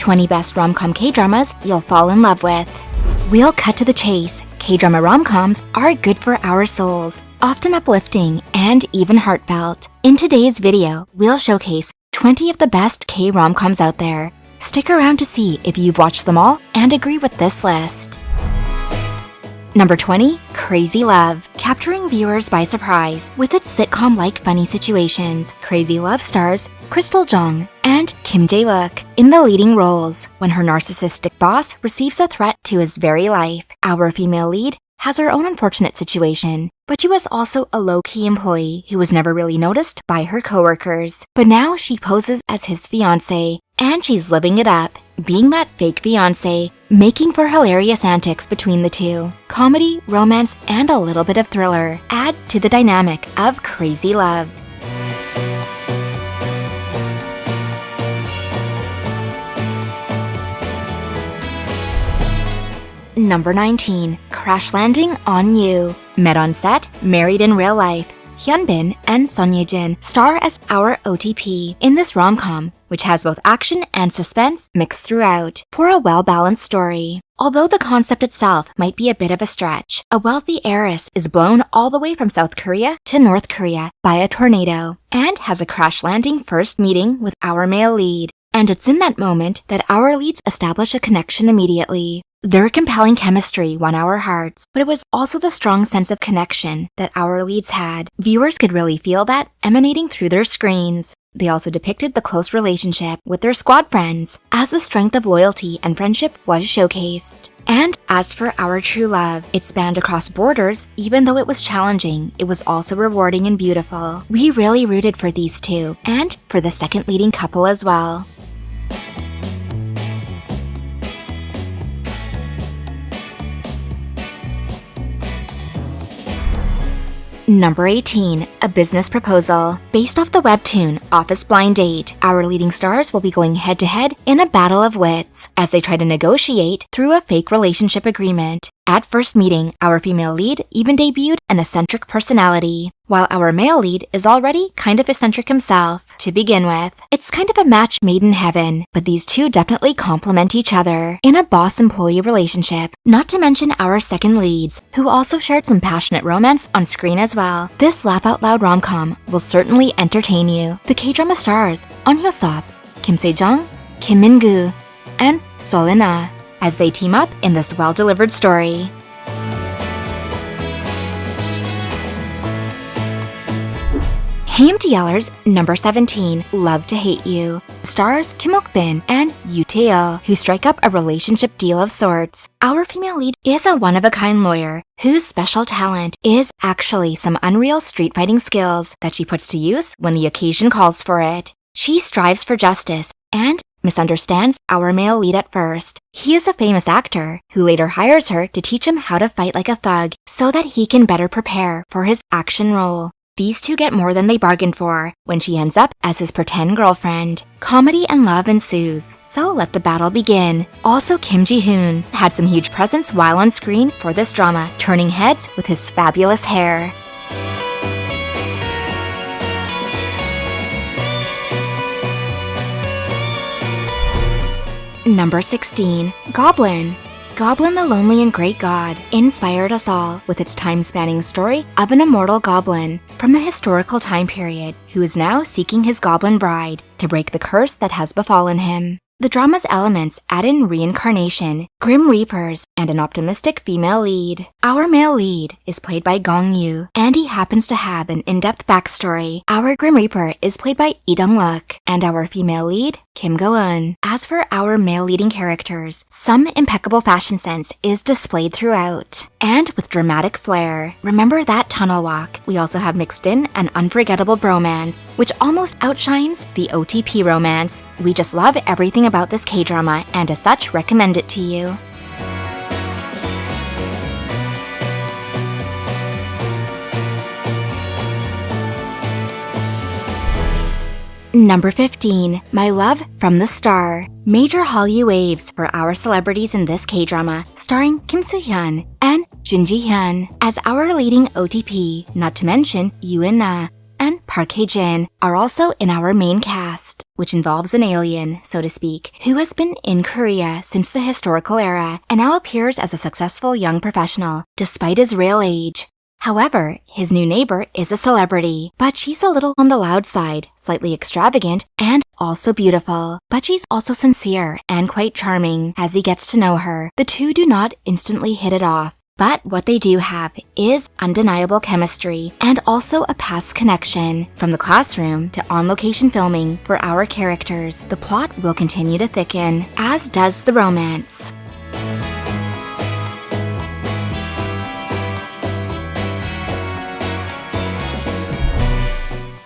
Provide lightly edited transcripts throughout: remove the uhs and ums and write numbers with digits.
20 best rom-com K-dramas you'll fall in love with. We'll cut to the chase. K-drama rom-coms are good for our souls, often uplifting and even heartfelt. In today's video, we'll showcase 20 of the best K-rom-coms out there. Stick around to see if you've watched them all and agree with this list. Number 20, Crazy Love. Capturing viewers by surprise with its sitcom-like funny situations, Crazy Love stars Crystal Jung and Kim Jae-wook in the leading roles. When her narcissistic boss receives a threat to his very life, our female lead has her own unfortunate situation, but she was also a low-key employee who was never really noticed by her coworkers. But now she poses as his fiancé, and she's living it up, being that fake fiancé, making for hilarious antics between the two. Comedy, romance, and a little bit of thriller add to the dynamic of Crazy Love. Number 19, Crash Landing on You. Met on set, married in real life, Hyunbin and Son Ye-jin star as our OTP in this rom-com, which has both action and suspense mixed throughout for a well-balanced story. Although the concept itself might be a bit of a stretch, a wealthy heiress is blown all the way from South Korea to North Korea by a tornado and has a crash landing first meeting with our male lead. And it's in that moment that our leads establish a connection immediately. Their compelling chemistry won our hearts, but it was also the strong sense of connection that our leads had. Viewers could really feel that emanating through their screens. They also depicted the close relationship with their squad friends, as the strength of loyalty and friendship was showcased. And as for our true love, it spanned across borders. Even though it was challenging, it was also rewarding and beautiful. We really rooted for these two, and for the second leading couple as well. Number 18, A Business Proposal. Based off the webtoon Office Blind Date, our leading stars will be going head-to-head in a battle of wits as they try to negotiate through a fake relationship agreement. At first meeting, our female lead even debuted an eccentric personality, while our male lead is already kind of eccentric himself to begin with. It's kind of a match made in heaven, but these two definitely complement each other in a boss-employee relationship, not to mention our second leads, who also shared some passionate romance on screen as well. This laugh-out-loud rom-com will certainly entertain you. The K-drama stars Ahn Hyo-sop, Kim Se-jung, Kim Min-gu, and Sol-in-ah as they team up in this well-delivered story. Haeundae number 17, Love to Hate You. Stars Kim Ok-bin and Yoo Tae-oh, who strike up a relationship deal of sorts. Our female lead is a one-of-a-kind lawyer whose special talent is actually some unreal street fighting skills that she puts to use when the occasion calls for it. She strives for justice and misunderstands our male lead at first. He is a famous actor who later hires her to teach him how to fight like a thug so that he can better prepare for his action role. These two get more than they bargained for when she ends up as his pretend girlfriend. Comedy and love ensues, so let the battle begin. Also, Kim Ji-hoon had some huge presence while on screen for this drama, turning heads with his fabulous hair. Number 16, Goblin. Goblin the Lonely and Great God inspired us all with its time-spanning story of an immortal goblin from a historical time period who is now seeking his goblin bride to break the curse that has befallen him. The drama's elements add in reincarnation, grim reapers, and an optimistic female lead. Our male lead is played by Gong Yoo, and he happens to have an in-depth backstory. Our grim reaper is played by Lee Dong-wook, and our female lead, Kim Go-eun. As for our male leading characters, some impeccable fashion sense is displayed throughout, and with dramatic flair. Remember that tunnel walk? We also have mixed in an unforgettable bromance, which almost outshines the OTP romance. We just love everything about this K-drama, and as such, recommend it to you. Number 15, My Love from the Star. Major Hallyu waves for our celebrities in this K-drama, starring Kim Soo-hyun and Jun Ji-hyun as our leading OTP, not to mention Yoo In-na. and Park Hae-jin are also in our main cast, which involves an alien, so to speak, who has been in Korea since the historical era and now appears as a successful young professional, despite his real age. However, his new neighbor is a celebrity, but she's a little on the loud side, slightly extravagant, and also beautiful. But she's also sincere and quite charming as he gets to know her. The two do not instantly hit it off. But what they do have is undeniable chemistry and also a past connection. From the classroom to on-location filming for our characters, the plot will continue to thicken, as does the romance.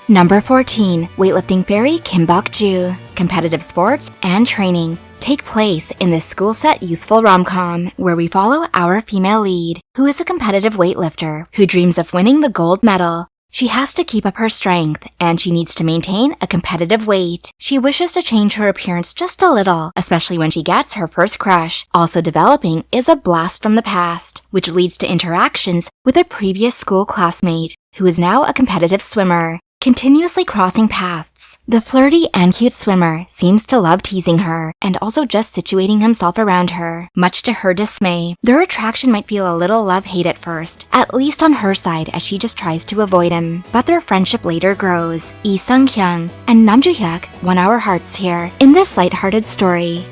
Number 14. Weightlifting fairy Kim Bok-ju. Competitive sports and training take place in this school-set youthful rom-com where we follow our female lead, who is a competitive weightlifter who dreams of winning the gold medal. She has to keep up her strength, and she needs to maintain a competitive weight. She wishes to change her appearance just a little, especially when she gets her first crush. Also developing is a blast from the past, which leads to interactions with a previous school classmate, who is now a competitive swimmer. Continuously crossing paths, the flirty and cute swimmer seems to love teasing her and also just situating himself around her, much to her dismay. Their attraction might feel a little love-hate at first, at least on her side as she just tries to avoid him. But their friendship later grows. Lee Sung-hyun and Nam Joo-hyuk won our hearts here in this lighthearted story.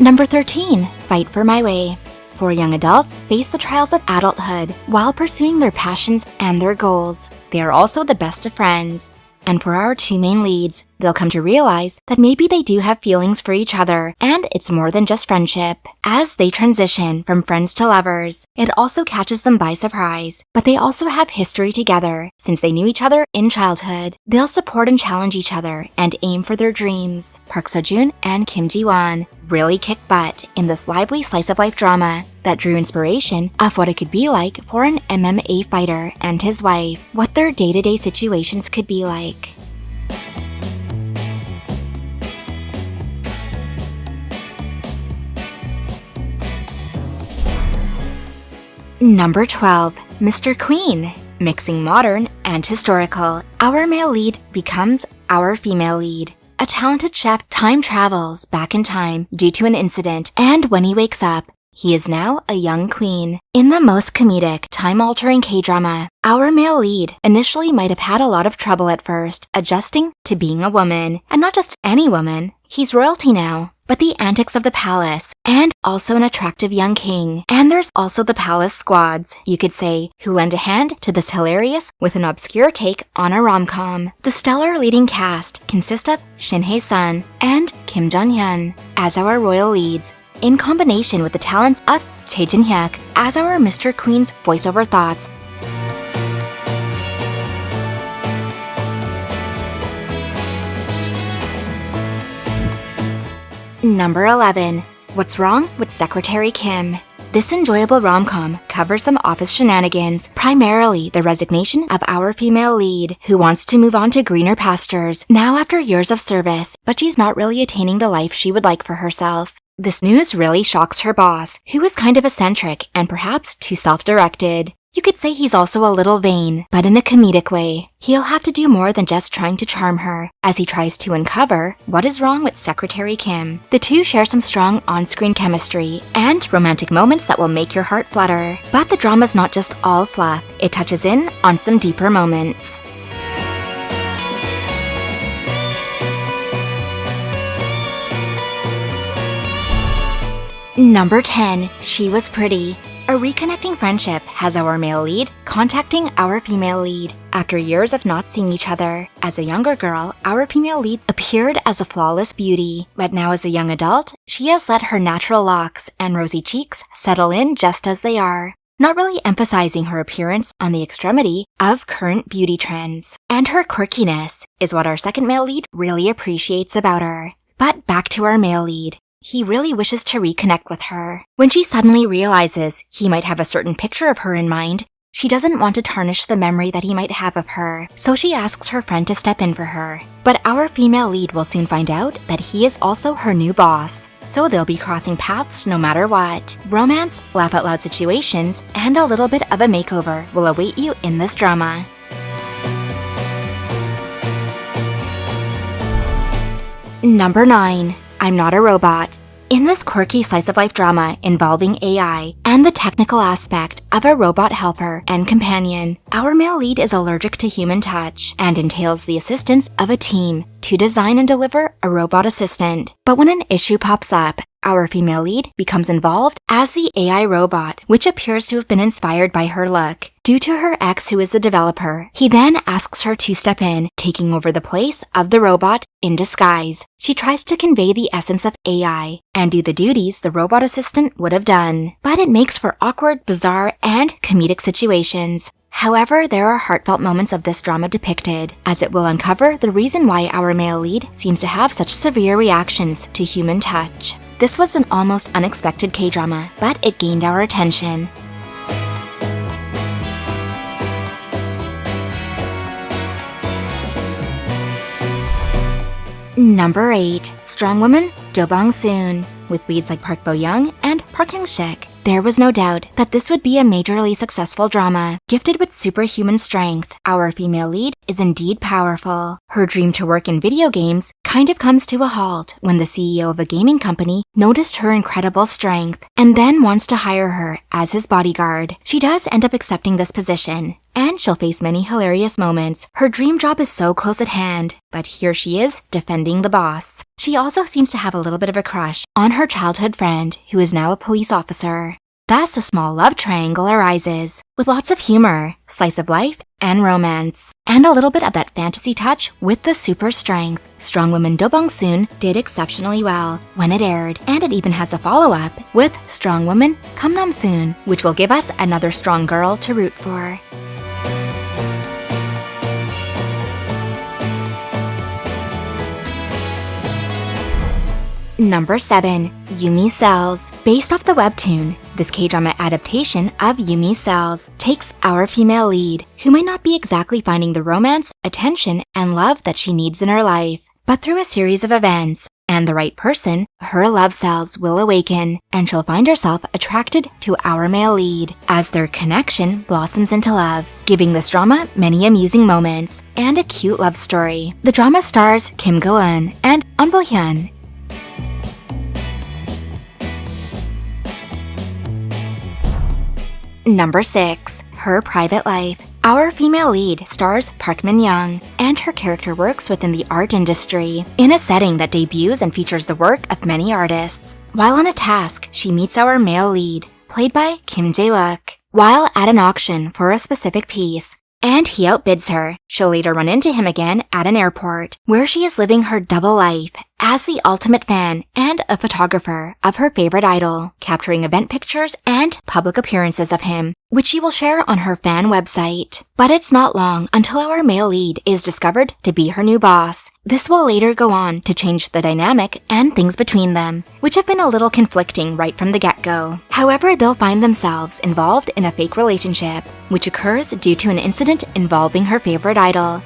Number 13. Fight for My Way. Four young adults face the trials of adulthood while pursuing their passions and their goals. They are also the best of friends. And for our two main leads, they'll come to realize that maybe they do have feelings for each other, and it's more than just friendship. As they transition from friends to lovers, it also catches them by surprise. But they also have history together, since they knew each other in childhood. They'll support and challenge each other and aim for their dreams. Park Seo-joon and Kim Ji-won really kick butt in this lively slice-of-life drama that drew inspiration of what it could be like for an MMA fighter and his wife, what their day-to-day situations could be like. Number 12. Mr. Queen. Mixing modern and historical, our male lead becomes our female lead. A talented chef time travels back in time due to an incident, and when he wakes up, he is now a young queen. In the most comedic, time-altering K-drama, our male lead initially might have had a lot of trouble at first, adjusting to being a woman. And not just any woman, he's royalty now. But the antics of the palace, and also an attractive young king. And there's also the palace squads, you could say, who lend a hand to this hilarious with an obscure take on a rom-com. The stellar leading cast consists of Shin Hae-sun and Kim Jun-hyun as our royal leads, in combination with the talents of Chae Jin-hyuk as our Mr. Queen's voiceover thoughts. Number 11. What's Wrong with Secretary Kim? This enjoyable rom-com covers some office shenanigans, primarily the resignation of our female lead, who wants to move on to greener pastures now after years of service, but she's not really attaining the life she would like for herself. This news really shocks her boss, who is kind of eccentric and perhaps too self-directed. You could say he's also a little vain, but in a comedic way. He'll have to do more than just trying to charm her, as he tries to uncover what is wrong with Secretary Kim. The two share some strong on-screen chemistry and romantic moments that will make your heart flutter. But the drama's not just all fluff, it touches in on some deeper moments. Number 10. She Was Pretty. A reconnecting friendship has our male lead contacting our female lead after years of not seeing each other. As a younger girl, our female lead appeared as a flawless beauty, but now as a young adult, she has let her natural locks and rosy cheeks settle in just as they are, not really emphasizing her appearance on the extremity of current beauty trends. And her quirkiness is what our second male lead really appreciates about her. But back to our male lead. He really wishes to reconnect with her. When she suddenly realizes he might have a certain picture of her in mind, She doesn't want to tarnish the memory that he might have of her, so she asks her friend to step in for her. But our female lead will soon find out that he is also her new boss, so they'll be crossing paths no matter what. Romance, laugh-out-loud situations, and a little bit of a makeover will await you in this drama. Number 9. I'm Not a Robot. In this quirky slice-of-life drama involving AI and the technical aspect of a robot helper and companion, our male lead is allergic to human touch and entails the assistance of a team to design and deliver a robot assistant. But when an issue pops up, our female lead becomes involved as the AI robot, which appears to have been inspired by her look. Due to her ex, who is the developer, he then asks her to step in, taking over the place of the robot in disguise. She tries to convey the essence of AI and do the duties the robot assistant would have done, but it makes for awkward, bizarre, and comedic situations. However, there are heartfelt moments of this drama depicted, as it will uncover the reason why our male lead seems to have such severe reactions to human touch. This was an almost unexpected K-drama, but it gained our attention. Number 8. Strong Woman, Do Bong-soon. With leads like Park Bo-young and Park Hyung-sik, there was no doubt that this would be a majorly successful drama. Gifted with superhuman strength, our female lead is indeed powerful. Her dream to work in video games kind of comes to a halt when the CEO of a gaming company noticed her incredible strength and then wants to hire her as his bodyguard. She does end up accepting this position, and she'll face many hilarious moments. Her dream job is so close at hand, but here she is defending the boss. She also seems to have a little bit of a crush on her childhood friend, who is now a police officer. Thus, a small love triangle arises, with lots of humor, slice of life, and romance, and a little bit of that fantasy touch with the super strength. Strong Woman Do Bong-soon did exceptionally well when it aired, and it even has a follow-up with Strong Woman Come Nam-soon, which will give us another strong girl to root for. Number 7. Yumi Cells. Based off the webtoon, this K-drama adaptation of Yumi Cells takes our female lead, who might not be exactly finding the romance, attention, and love that she needs in her life. But through a series of events, and the right person, her love cells will awaken, and she'll find herself attracted to our male lead, as their connection blossoms into love, giving this drama many amusing moments, and a cute love story. The drama stars Kim Go-eun and An Bo-hyun. Number 6. Her Private Life. Our female lead stars Park Min-young, and her character works within the art industry, in a setting that debuts and features the work of many artists. While on a task, she meets our male lead, played by Kim Jae-wook, while at an auction for a specific piece, and he outbids her. She'll later run into him again at an airport, where she is living her double life as the ultimate fan and a photographer of her favorite idol, capturing event pictures and public appearances of him, which she will share on her fan website. But it's not long until our male lead is discovered to be her new boss. This will later go on to change the dynamic and things between them, which have been a little conflicting right from the get-go. However, they'll find themselves involved in a fake relationship, which occurs due to an incident involving her favorite idol.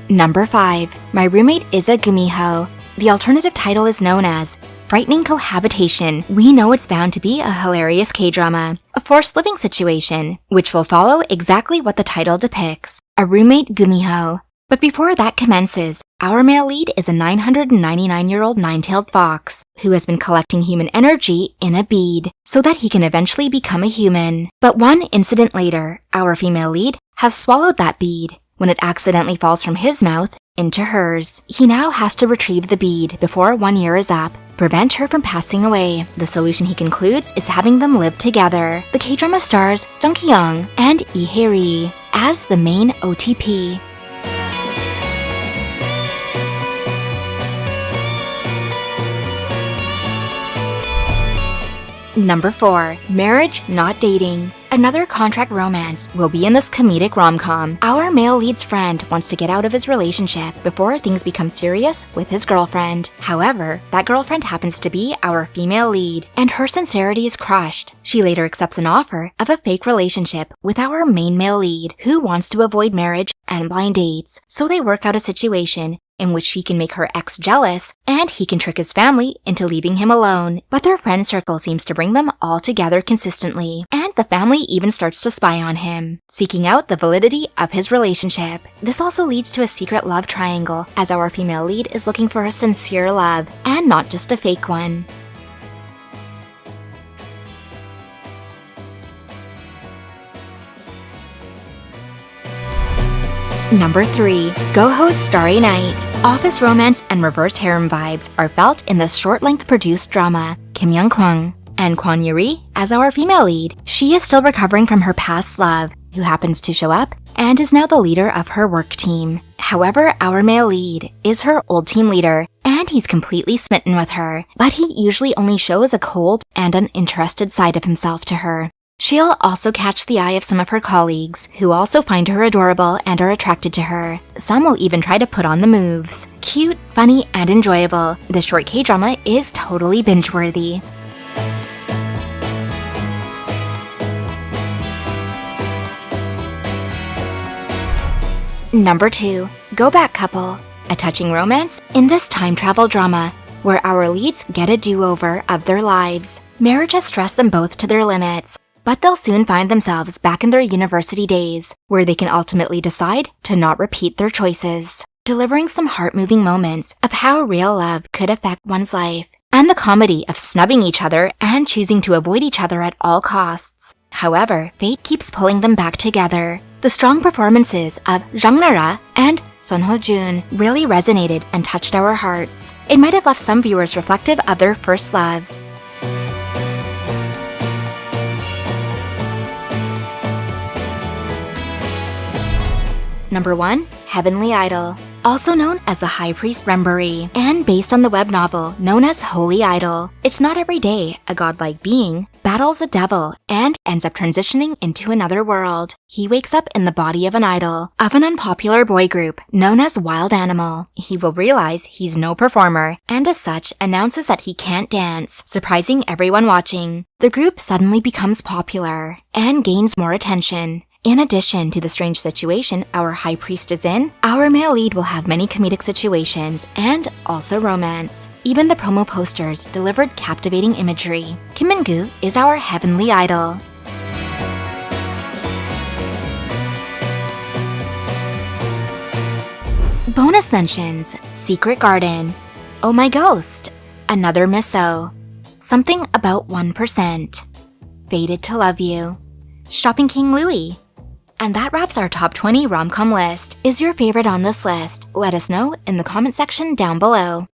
Number 5. My Roommate is a Gumiho. The alternative title is known as Frightening Cohabitation. We know it's bound to be a hilarious K-drama, a forced living situation, which will follow exactly what the title depicts, a roommate Gumiho. But before that commences, our male lead is a 999-year-old nine-tailed fox who has been collecting human energy in a bead so that he can eventually become a human. But one incident later, our female lead has swallowed that bead. When it accidentally falls from his mouth into hers, he now has to retrieve the bead before 1 year is up, prevent her from passing away. The solution he concludes is having them live together. The K-drama stars Jung Ki-young and Lee Hae-ri as the main OTP. Number 4. Marriage, Not Dating. Another contract romance will be in this comedic rom-com. Our male lead's friend wants to get out of his relationship before things become serious with his girlfriend. However, that girlfriend happens to be our female lead, and her sincerity is crushed. She later accepts an offer of a fake relationship with our main male lead, who wants to avoid marriage and blind dates. So they work out a situation in which she can make her ex jealous, and he can trick his family into leaving him alone. But their friend circle seems to bring them all together consistently, and the family even starts to spy on him, seeking out the validity of his relationship. This also leads to a secret love triangle, as our female lead is looking for a sincere love, and not just a fake one. Number 3. Go-Ho's Starry Night. Office romance and reverse harem vibes are felt in this short-length produced drama. Kim Young-kwang and Kwon Yuri as our female lead. She is still recovering from her past love, who happens to show up and is now the leader of her work team. However, our male lead is her old team leader, and he's completely smitten with her, but he usually only shows a cold and uninterested side of himself to her. She'll also catch the eye of some of her colleagues, who also find her adorable and are attracted to her. Some will even try to put on the moves. Cute, funny, and enjoyable, this short K-drama is totally binge-worthy. Number 2. Go Back Couple. A touching romance in this time travel drama, where our leads get a do-over of their lives. Marriage has stressed them both to their limits, but they'll soon find themselves back in their university days, where they can ultimately decide to not repeat their choices, delivering some heart-moving moments of how real love could affect one's life, and the comedy of snubbing each other and choosing to avoid each other at all costs. However, fate keeps pulling them back together. The strong performances of Jang Nara and Son Ho-jun really resonated and touched our hearts. It might have left some viewers reflective of their first loves. Number 1. Heavenly Idol. Also known as the High Priest Remburi, and based on the web novel known as Holy Idol. It's not every day a godlike being battles a devil and ends up transitioning into another world. He wakes up in the body of an idol of an unpopular boy group known as Wild Animal. He will realize he's no performer, and as such announces that he can't dance, surprising everyone watching. The group suddenly becomes popular and gains more attention. In addition to the strange situation our high priest is in, our male lead will have many comedic situations and also romance. Even the promo posters delivered captivating imagery. Kim Min-gu is our heavenly idol. Bonus mentions: Secret Garden, Oh My Ghost, Another Miso, Something About 1%, Fated to Love You, Shopping King Louie. And that wraps our top 20 rom-com list. Is your favorite on this list? Let us know in the comment section down below.